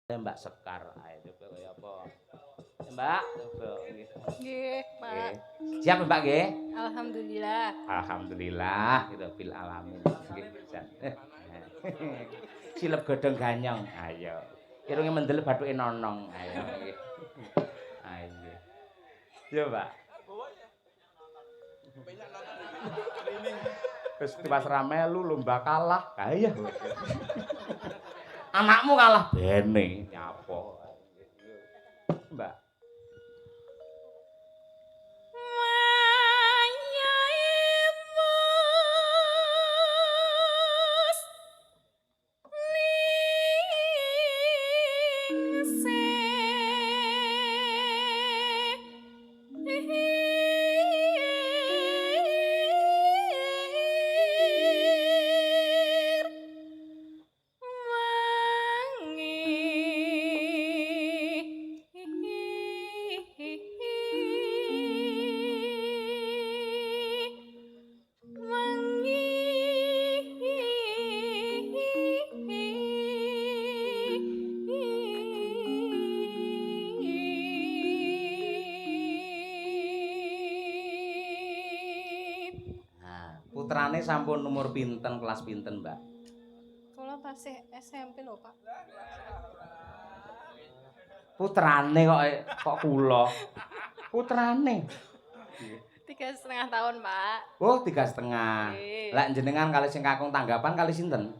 Mbak Sekar. Ayo coba kaya apa? Mbak, coba nggih. Nggih, Pak. Siap Mbak nggih? Alhamdulillah. Alhamdulillah, gitu bil alamin. Nggih, pisan. Silep godhong ganyong. Ayo. Irunge mendel bathuke nonong. Ayo nggih. Ayo nggih. Yo, Mbak. Wis tiwas ra melu lomba kalah. Kaya. Anakmu kalah bene nyapa. Mbak. Putrane sampun umur pinten, kelas pinten, Mbak? Kula tasih SMP lho, Pak. Putrane kok kula. Putrane. 3,5 tahun, Pak. Oh, 3,5. Lah jenengan kali sing kakung tanggapan kali sinten?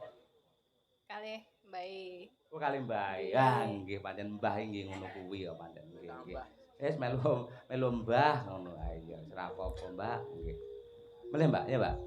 Kalih Mbak. Oh, kali Mbah. Ya, nggih pancen Mbah nggih ngono kuwi ya pancen nggih. Wis melu Mbah ngono ae ya. Ora apa-apa, Mbak. Nggih. Melih, Mbak, ya, Mbak.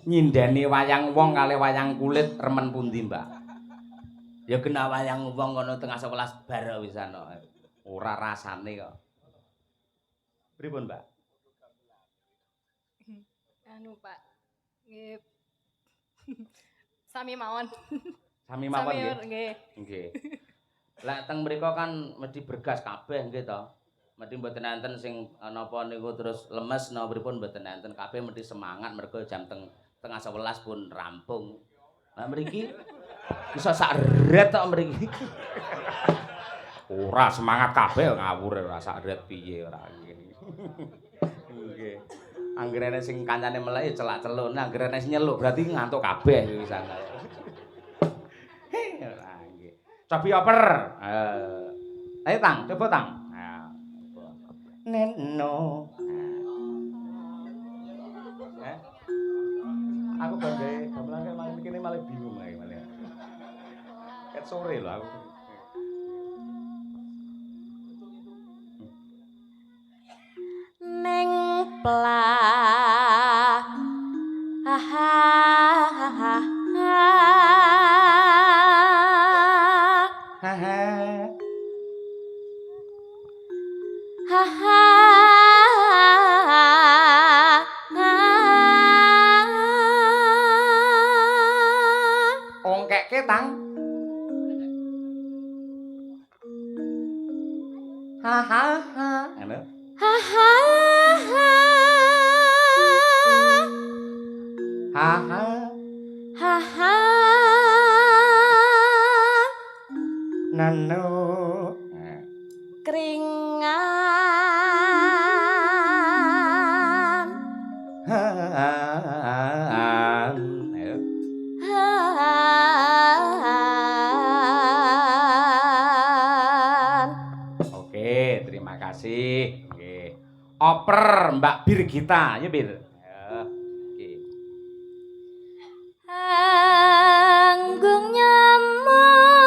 Nyindeni wayang wong kali wayang kulit remen pundi, Mbak? Ya kena wayang wong kono tengah 11 bar wisan kok. Ora rasane kok. Pripun, Mbak? Anu, Pak. Nggih. Sami mawon. Sami mawon nggih. Nggih. Nggih. Lah teng mriku kan mesti bergas kabeh nggih to. Mesti mboten enten sing napa niku terus lemes napa pripun mboten enten kabeh mesti semangat mergo jam tengah 11 pun rampung. Lah mriki bisa sak ret tok mriki. Ora semangat kabeh ngawur ora sak ret piye ora nggih. Nggih. Anggerene sing kancane melek celak-celuk, anggerene sing nyeluk berarti ngantuk kabeh wisan. Ora nggih. Cobi oper. Ayo Tang, coba Tang. Neno. Aku bandhe gamelan malah mikirne malah bingung ae malah. Ket sore lho aku. Neng plah. Ha ha ha ha. Ha ha. Ha ha. Ongkekke Tang. Ha ha ha. Ngono. Ha ha ha. Ha ha. Ha ha. Nano. Keringan. Ayo. Oke, terima kasih. Nggih. Oper Mbak Birgita, ya Bir. Ya. Anggung nyamuk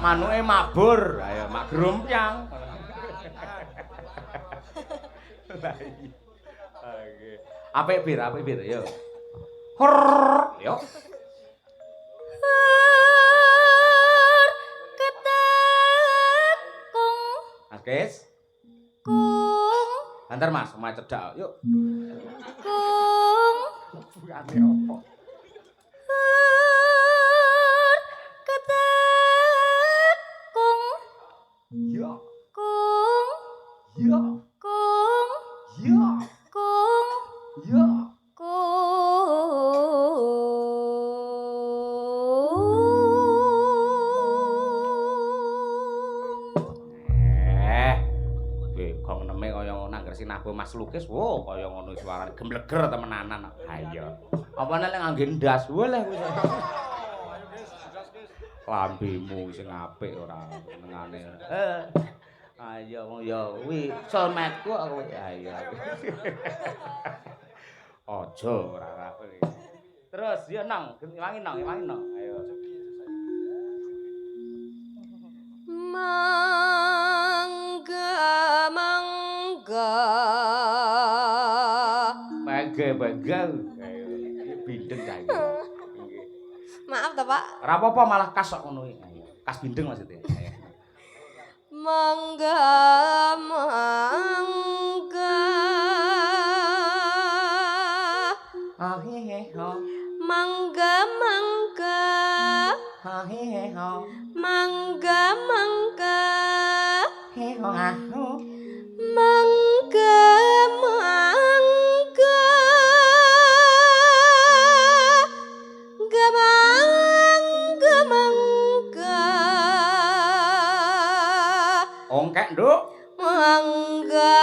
Manuke mabur. Ayo mak grombyang. Lah iya. Oke. Apik bir, yo. Hur, yo. Ketekung Akes. kung Antar Mas, omahe cedhak. Yuk. kung Bukane opo? ketekung Yo. kung Yo. kung Yo. kung Yo. Gong neme kaya ngono angger sinabo Mas Lukis. Wo, kaya ngono suarane gemleger temenanan. Ha iya. Apane lek ngangge ndas boleh kuwi. Lambimu sing apik ora senengane. Ayo wong ya kuwi soulmate-ku aku. Ha iya. Aja ora kuwi. Terus ya nang, wangi nang. Ayo. Mangga Mangga. Ayo. Iki bindeng ta iki. Nggih. maaf ta Pak Ora apa-apa malah kas kok ngono iki. Ayo. Kas bindeng maksudnya. Ayo. mangga Ha he he ho. mangga Ha he he ho. mangga He ho ha ho. mangga Ongkek, Nduk. mangga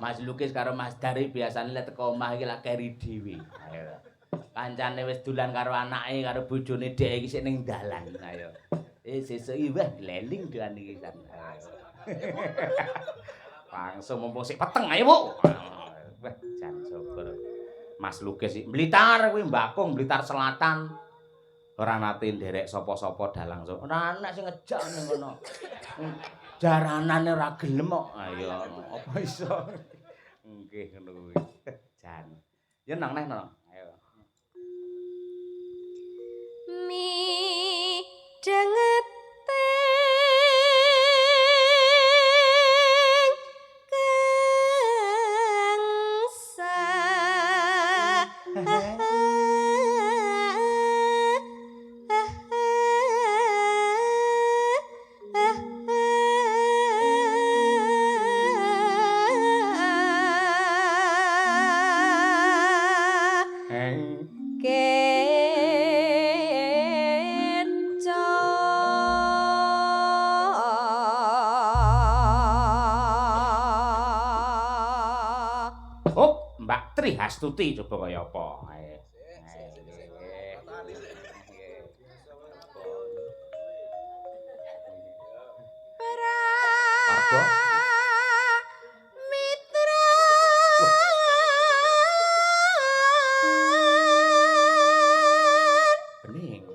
Mas Lukis karo Mas Dari biasane lek teko omah iki lak keri dhewe. Ayo. Kancane wis dolan karo anake karo bojone dhek iki sik ning dalan. Ayo. Sesuk iki wah leling dolan iki kan. Langsung mumpung sik peteng ayo, Bu. Wah, jan sabar. Mas Lukis iki Blitar kuwi Mbakung, Blitar Selatan. Ora nate nderek sapa-sapa dalang. Ora ana sing ngejak ning kono. Jaranane ora gelem kok. Ayo, apa iso? Nggih ngono kuwi. Jan. Ya nang neh nang. Ayo. mi dengeting Hop, Mbak Tri Hastuti coba kaya apa? Ayo. Warga Mitra bening.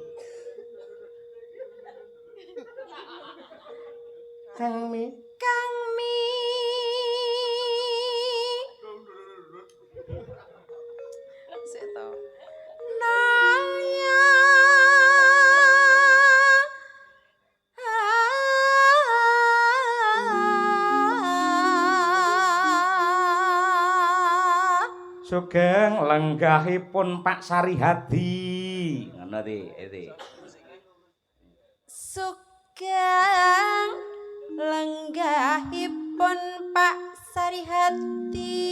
Kang mi sik to Sugeng lenggahipun Pak Sarihadi. Ngono iki. Sugeng lenggahipun Pak Sarihadi.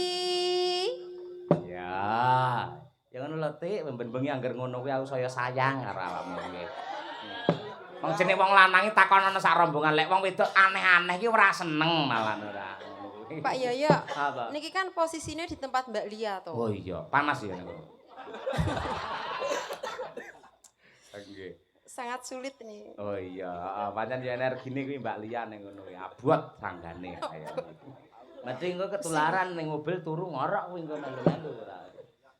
Ya. Ya ngono lho, Tik, ben-bengi angger ngono kuwi aku saya sayang karo awakmu nggih. Wong jenenge wong lanang iki takon ana sak rombongan, lek wong wedok aneh-aneh iki ora seneng malah ora. Pak Yoyo, Apa? niki kan posisinya di tempat Mbak Lia toh. Oh iya, panas ya niku. Nggih. Sangat sulit nih. Oh iya, pancen ya energine kuwi Mbak Lia ning ngono ya. Abot sanggane. Ayo. Mesti engko ketularan ning mobil turu ngorok kuwi engko melu-melu ora.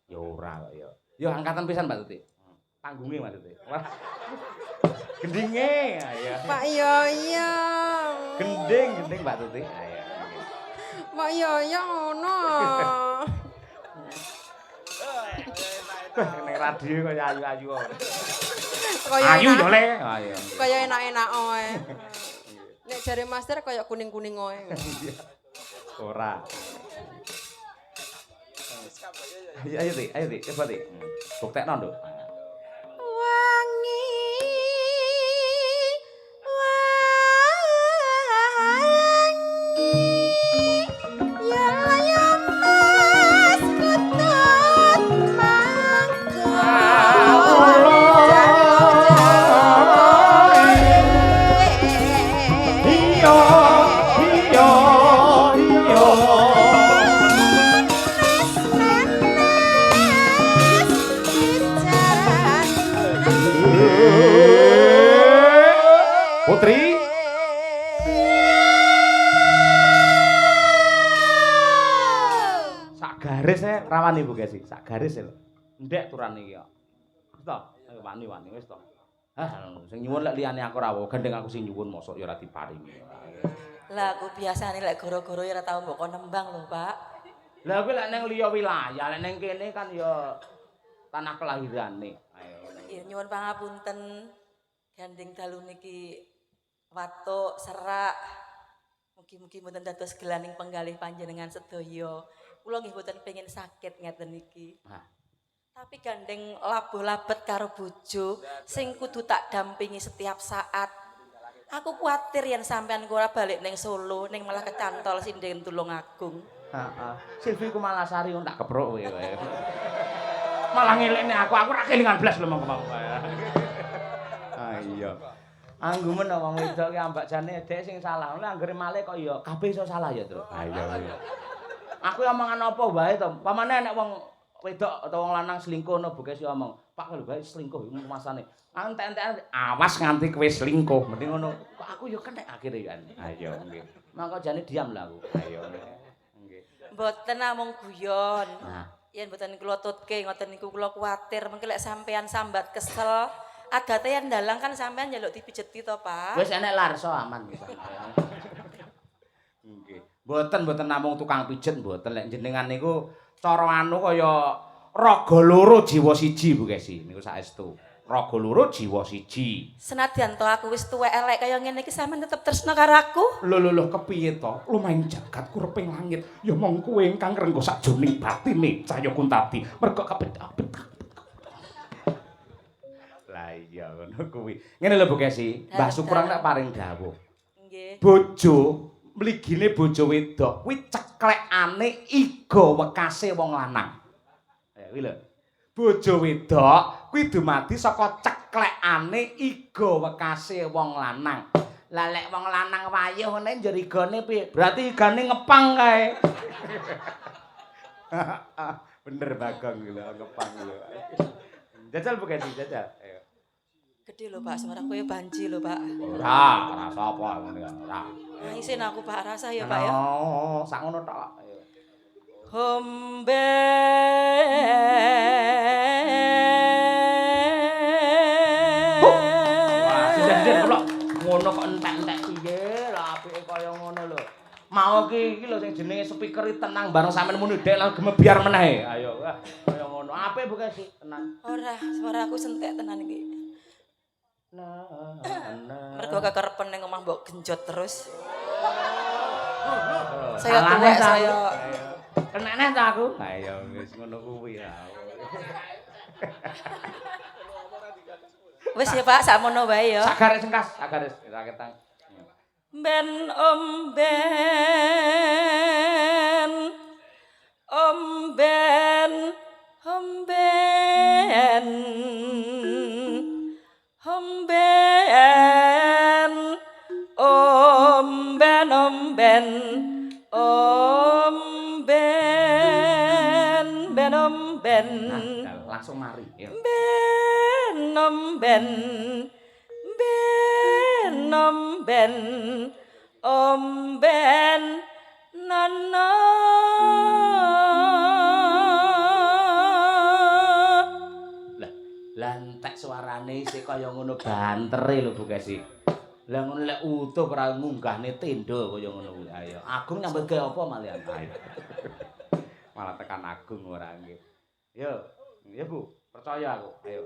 Ya ora kok ya. Ya angkatan pisan Mbak Tuti. Panggunge maksudnya. Gendinge ayo. Pak Yoyo. Gending Mbak Tuti. Ayo. Pak Yoyo ngono. Ning radio kok ayu-ayu kok. Kaya Ayu enak- yo le. Ayo. Kaya enak-enak oe. Nek jare Master kaya kuning-kuning oe. Ora. Ayo Ti, coba Ti. Buktekno, Nduk. Wangi wangi ya ya mas kutut mangko Iya, iya, iya. Putri. Sak garis rawan Ibu Gesi, sak garis lho. Ndek turane iki kok. Wis to, ayo wani-wani wis to. Ah, sing nyuwun lek liyane aku ora wae, gandeng aku sing nyuwun mosok ya ora diparingi. Lah aku biasane lek goro-goro ya ora tau mbok kon nembang lho, Pak. Lah kuwi lek ning liya wilayah, lek ning kene kan ya tanah kelahirane. Ayo. Ya nyuwun pangapunten. Gandeng dalu niki watuk serak. Mugi-mugi mboten dados gelaning penggalih panjenengan sedaya. Kula nggih mboten pengin sakit ngeten iki. Nah. Tapi gandeng labuh labet karo bojo sing kudu tak dampingi setiap saat. Aku kuatir yen sampean ora balik ning Solo, ning malah kecantol Sinden Tulungagung. Heeh. Silvi ku malah sari tak kepruk kowe. Malah ngelekne aku ora kelingan blas lho mongko. Ah iya. Anggumen wong wedok ki ambak jane dhek sing salah. Lah anggere malih kok ya kabeh iso salah ya, Tru. Ah iya. Aku omongan apa wae to. Pamane nek wong wedok atau wong lanang selingkuh no bukes omong, "Pak lho bae selingkuh iku masane." Entek-entekan awas nganti kowe selingkuh. Mending ngono. Kok aku ya kenek akhire kan. Ah iya nggih. Mangko jane diam lah aku. Ayo nggih. Mboten namung guyon. Nah. Yen mboten kula tutke ngoten niku kula kuwatir mengki lek sampean sambat kesel, adate yen dalang kan sampean njaluk dipijeti to, Pak. Wis enek larso aman wis. Nggih. Mboten namung tukang pijet mboten lek jenengan niku cara anu kaya raga loro jiwa siji Bu Kesi niku saestu. Raga loro jiwa siji. Senadyan to aku wis tuwek elek kaya ngene iki sampean tetep tresna karo aku. Lho kepiye to? Lumayan jagat kureping langit. Ya mong kowe ingkang renggo sajroning batine Cahya Kuntadi. Mergo kapet-kapet. Lah iya ngono kuwi. Ngene lho Bu Kesi, Mbah Sukurang nek paring dawuh. Nggih. Bojo mligine bojo wedok kuwi ceklekane iga wekase wong lanang. Ya kuwi lho. Bojo wedok kuwi dumadi saka ceklekane iga wekase wong lanang. Lah lek wong lanang wayuh ngene njer igane piye? Berarti igane ngepang kae. Bener Bagong lho ngepang lho. Jajal Bu Kesi, jajal. Ayo. Gede lho, Pak, suara kowe banji lho, Pak. Ora sapa ngono ya. Ora. Nah, isin aku Pak rasa ya, Pak ya. Oh, sak ngono tok. Ayo. Wah, sinden kula ngono kok entek-entek piye lah apike kaya ngono lho. Mau iki lho sing jenenge speaker tenang bareng sampean muni dek lan gemebiar meneh. Ayo, wah, kaya ngono. Apik Bu Kesi, tenang. Ora, suara aku sentek tenan iki. Nah. Mergo kekerepen ning omah mbok genjot terus. Saya Salahne tuwek ta saya. aku? Kenekne ta aku? Ayo wis ngono kuwi ya. Wis ya, Pak, sakmono wae ya. Sagaris engkas, sagaris kita ketang. Ben omben Nah, langsung mari. Ya. omben omben Nana Lah entek suarane isih kaya ngono bantere lho Bu Kesi. Lah ngono lek utuh ora ngunggahne tenda kaya ngono kuwi. Ayo, Agung nyambut gawe apa malian? Ayo. Malah tekan Agung ora nggih. Yo, ya Bu, percaya aku. Ayo.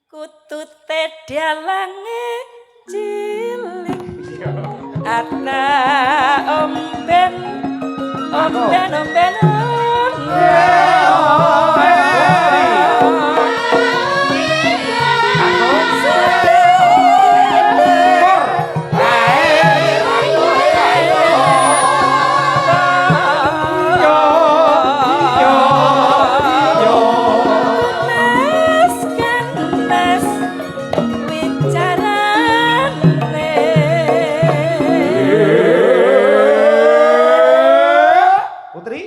Kutute dalange cilik ata omben Putri?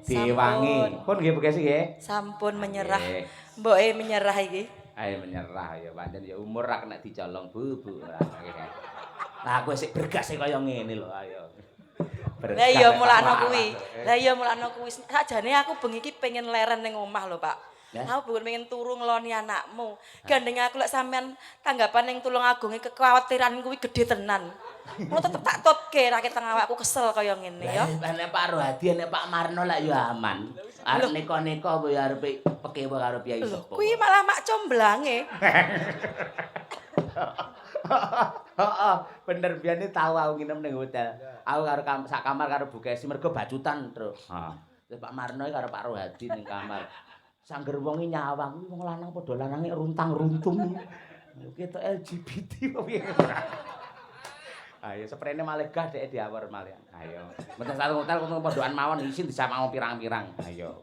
Diwangi. Pun nggih Bu Kesi nggih. Sampun menyerah. Nggih. Mboke menyerah iki. Ayo menyerah ya pancen ya umur ra kena dicolong Bu. Nah aku sik bergas kaya ngene lho ayo. Lah iya mulakno kuwi. Lah iya mulakno kuwi. Sakjane aku bengi iki pengen leren ning omah lho, Pak. Ya? Aku bukan pengen turu ngeloni anakmu. Gandeng aku lek sampean tanggapan ning tulung agunge kekhawatiran kuwi gede tenan. Ngono tetep tak topke ra keteng awakku kesel kaya ngene ya. Nek Pak Rohadi nek Pak Marno lek ya aman. Arep neko-neko apa ya arep pekewo karo Piai Lho, Sopo. kuwi malah mak comblange. Heeh, bener biyen tahu aku nginep ning hotel. Aku karo sak kamar karo Bu Kesi mergo bacutan terus. Heeh. Terus Pak Marno karo Pak Rohadi ning kamar. Sangger wong nyawang kuwi wong lanang padha lanange runtang-runtung. Ketok LGBT kok piye. Ayo sprene malih gah dhek diawur malih. Ayo. Menten satu hotel ketemu pondokan mawon isin disamang pirang-pirang. Ayo.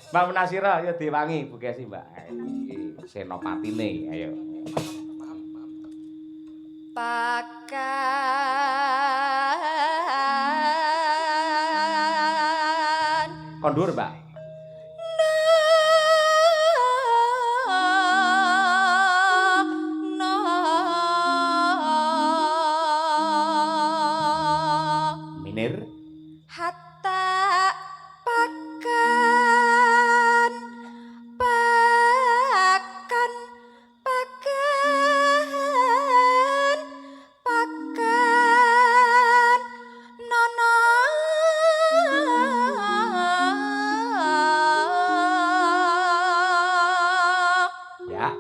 Mbak Munasira ya diwangi Bu Kesi, Mbak. Iki senopatine. Ayo. Pakan Kondur, Mbak. Minir. hatta pakan pakan pakan pakan nono Ya.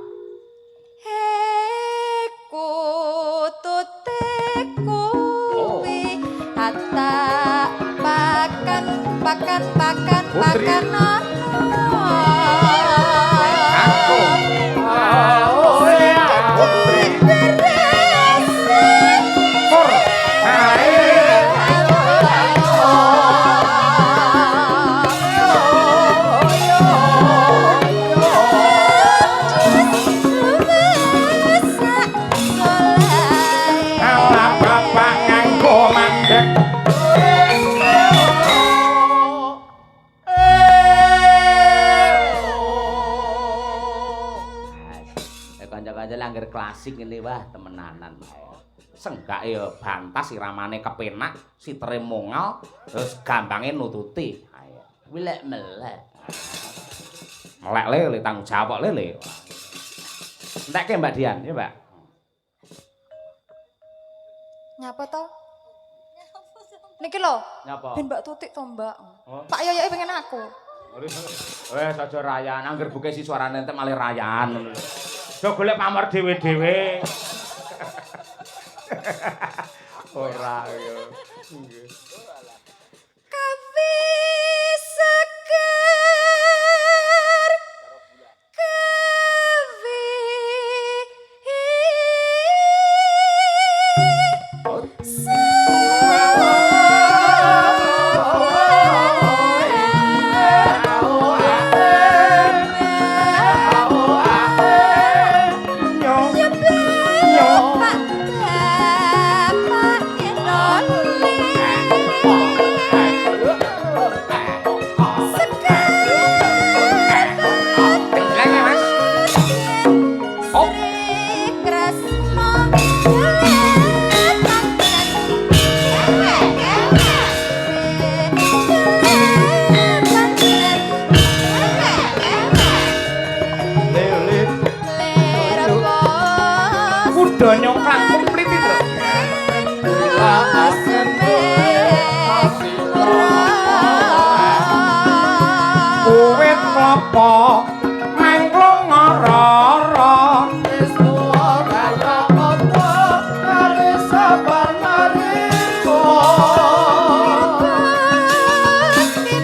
kuwi hatta pakan pakan pakan Putri. pakan nono Aku. Oh ya. Putri. Pur. Ala bapak nganggo mandek. Kanca-kanca langgar klasik ngene wah temenanan. Senggak ya bantas iramane kepenak, sitere mongal, terus gampange nututi. Ayo. Kuwi lek melek. Melek le tanggung jawab le. Entekke Mbak Dian, ya Mbak. nyapa to niki lho Nyapa? ben Mbak Tutik to Mbak Oh. Pak Yoyoke pengen aku Wes aja rayan, angger buke si suarane entek malih rayan. Do golek pamor dhewe-dhewe. Ora yo. kawi seger kawi Pak donya kang komplit itu. Kuwit klopo mengklung ngara-ara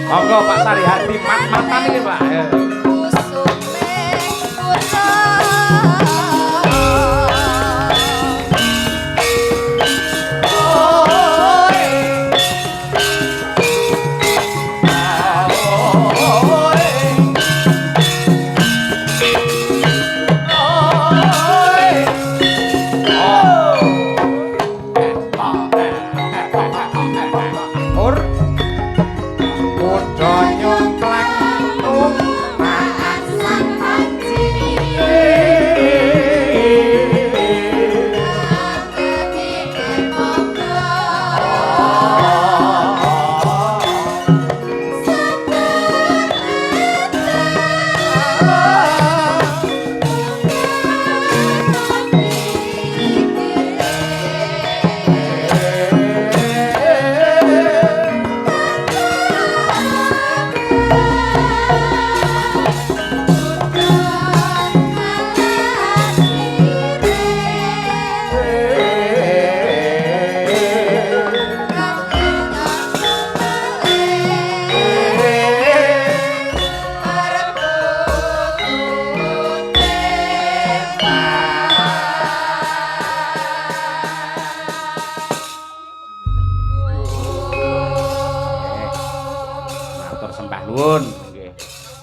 monggo Pak Sari Hadi mat-matan iki Pak.